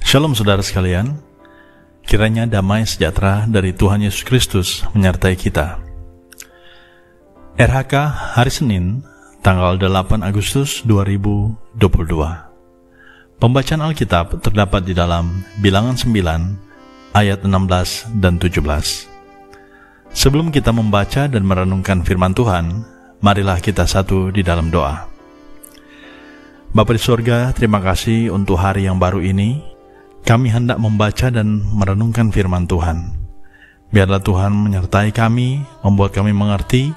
Shalom saudara sekalian, kiranya damai sejahtera dari Tuhan Yesus Kristus menyertai kita. RHK hari Senin, tanggal 8 Agustus 2022. Pembacaan Alkitab terdapat di dalam Bilangan 9, ayat 16 dan 17. Sebelum kita membaca dan merenungkan firman Tuhan, marilah kita satu di dalam doa. Bapa di surga, terima kasih untuk hari yang baru ini. Kami hendak membaca dan merenungkan firman Tuhan. Biarlah Tuhan menyertai kami, membuat kami mengerti,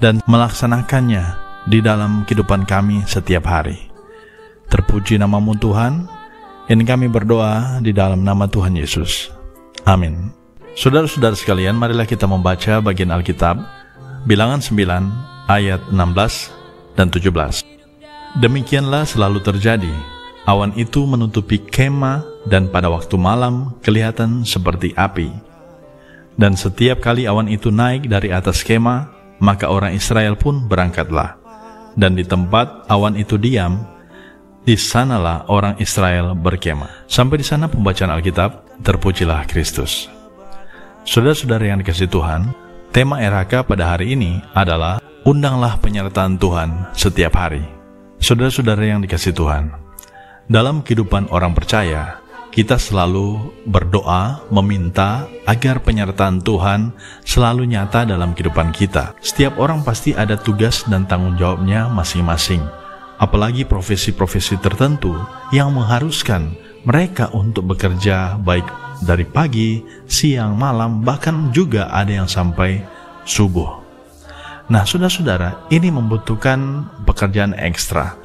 dan melaksanakannya di dalam kehidupan kami setiap hari. Terpuji nama-Mu Tuhan, ini kami berdoa di dalam nama Tuhan Yesus. Amin. Saudara-saudara sekalian, marilah kita membaca bagian Alkitab, Bilangan 9, ayat 16 dan 17. Demikianlah selalu terjadi. Awan itu menutupi kemah dan pada waktu malam kelihatan seperti api. Dan setiap kali awan itu naik dari atas kemah, maka orang Israel pun berangkatlah. Dan di tempat awan itu diam, di sanalah orang Israel berkemah. Sampai di sana pembacaan Alkitab, terpujilah Kristus. Saudara-saudara yang dikasihi Tuhan, tema RHK pada hari ini adalah undanglah penyertaan Tuhan setiap hari. Saudara-saudara yang dikasihi Tuhan, dalam kehidupan orang percaya, kita selalu berdoa, meminta agar penyertaan Tuhan selalu nyata dalam kehidupan kita. Setiap orang pasti ada tugas dan tanggung jawabnya masing-masing. Apalagi profesi-profesi tertentu yang mengharuskan mereka untuk bekerja baik dari pagi, siang, malam, bahkan juga ada yang sampai subuh. Nah, saudara-saudara, ini membutuhkan pekerjaan ekstra.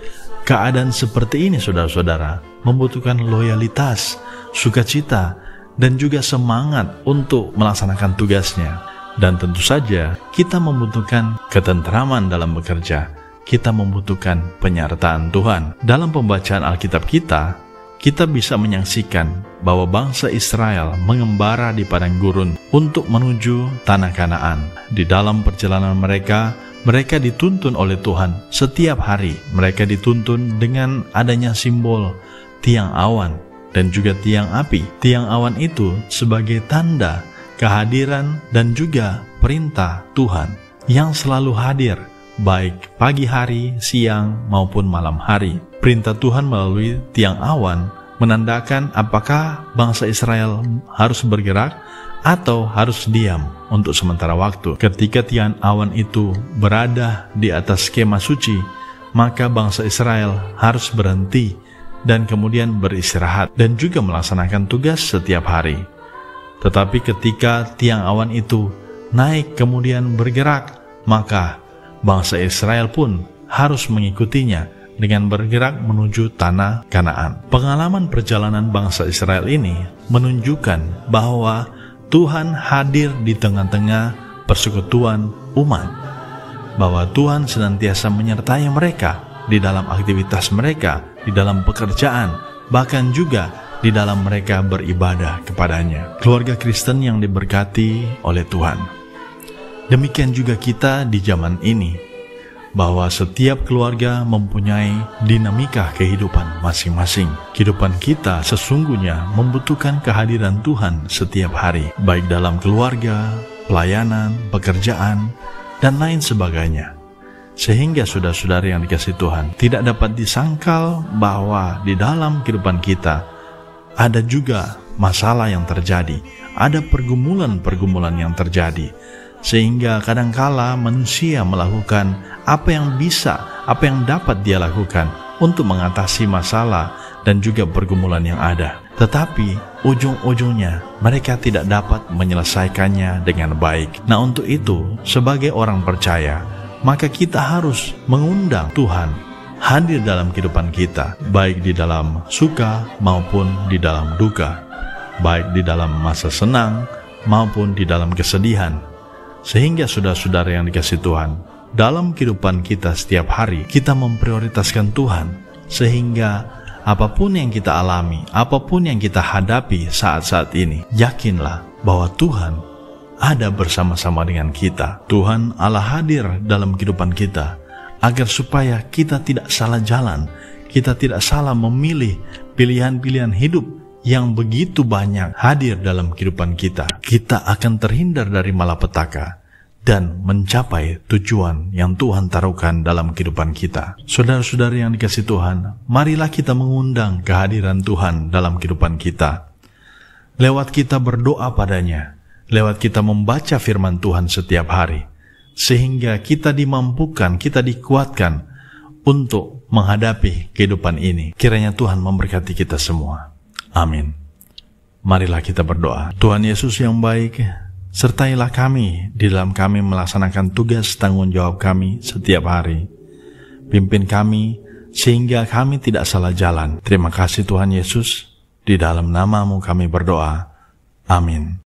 Keadaan seperti ini, saudara-saudara, membutuhkan loyalitas, sukacita, dan juga semangat untuk melaksanakan tugasnya. Dan tentu saja, kita membutuhkan ketentraman dalam bekerja. Kita membutuhkan penyertaan Tuhan. Dalam pembacaan Alkitab kita bisa menyaksikan bahwa bangsa Israel mengembara di padang gurun untuk menuju tanah Kanaan. Di dalam perjalanan mereka dituntun oleh Tuhan setiap hari. Mereka dituntun dengan adanya simbol tiang awan dan juga tiang api. Tiang awan itu sebagai tanda kehadiran dan juga perintah Tuhan yang selalu hadir, baik pagi hari, siang, maupun malam hari. Perintah Tuhan melalui tiang awan menandakan apakah bangsa Israel harus bergerak atau harus diam untuk sementara waktu. Ketika tiang awan itu berada di atas kemah suci, maka bangsa Israel harus berhenti dan kemudian beristirahat dan juga melaksanakan tugas setiap hari. Tetapi ketika tiang awan itu naik kemudian bergerak, maka bangsa Israel pun harus mengikutinya dengan bergerak menuju tanah Kanaan. Pengalaman perjalanan bangsa Israel ini menunjukkan bahwa Tuhan hadir di tengah-tengah persekutuan umat, bahwa Tuhan senantiasa menyertai mereka di dalam aktivitas mereka, di dalam pekerjaan, bahkan juga di dalam mereka beribadah kepadanya. Keluarga Kristen yang diberkati oleh Tuhan. Demikian juga kita di zaman ini, bahwa setiap keluarga mempunyai dinamika kehidupan masing-masing. Kehidupan kita sesungguhnya membutuhkan kehadiran Tuhan setiap hari, baik dalam keluarga, pelayanan, pekerjaan, dan lain sebagainya. Sehingga saudara-saudara yang dikasihi Tuhan, tidak dapat disangkal bahwa di dalam kehidupan kita ada juga masalah yang terjadi, ada pergumulan-pergumulan yang terjadi, sehingga kadangkala manusia melakukan apa yang dapat dia lakukan untuk mengatasi masalah dan juga pergumulan yang ada. Tetapi ujung-ujungnya mereka tidak dapat menyelesaikannya dengan baik. Nah, untuk itu sebagai orang percaya, maka kita harus mengundang Tuhan hadir dalam kehidupan kita, baik di dalam suka maupun di dalam duka, baik di dalam masa senang maupun di dalam kesedihan. Sehingga saudara-saudara yang dikasihi Tuhan, dalam kehidupan kita setiap hari, kita memprioritaskan Tuhan, sehingga apapun yang kita alami, apapun yang kita hadapi saat-saat ini, yakinlah bahwa Tuhan ada bersama-sama dengan kita. Tuhan Allah hadir dalam kehidupan kita, agar supaya kita tidak salah jalan, kita tidak salah memilih pilihan-pilihan hidup yang begitu banyak hadir dalam kehidupan kita, kita akan terhindar dari malapetaka dan mencapai tujuan yang Tuhan taruhkan dalam kehidupan kita. Saudara-saudari yang dikasihi Tuhan, marilah kita mengundang kehadiran Tuhan dalam kehidupan kita. Lewat kita berdoa padanya, lewat kita membaca firman Tuhan setiap hari, sehingga kita dimampukan, kita dikuatkan untuk menghadapi kehidupan ini. Kiranya Tuhan memberkati kita semua. Amin. Marilah kita berdoa. Tuhan Yesus yang baik, sertailah kami di dalam kami melaksanakan tugas tanggung jawab kami setiap hari. Pimpin kami sehingga kami tidak salah jalan. Terima kasih Tuhan Yesus. Di dalam nama-Mu kami berdoa. Amin.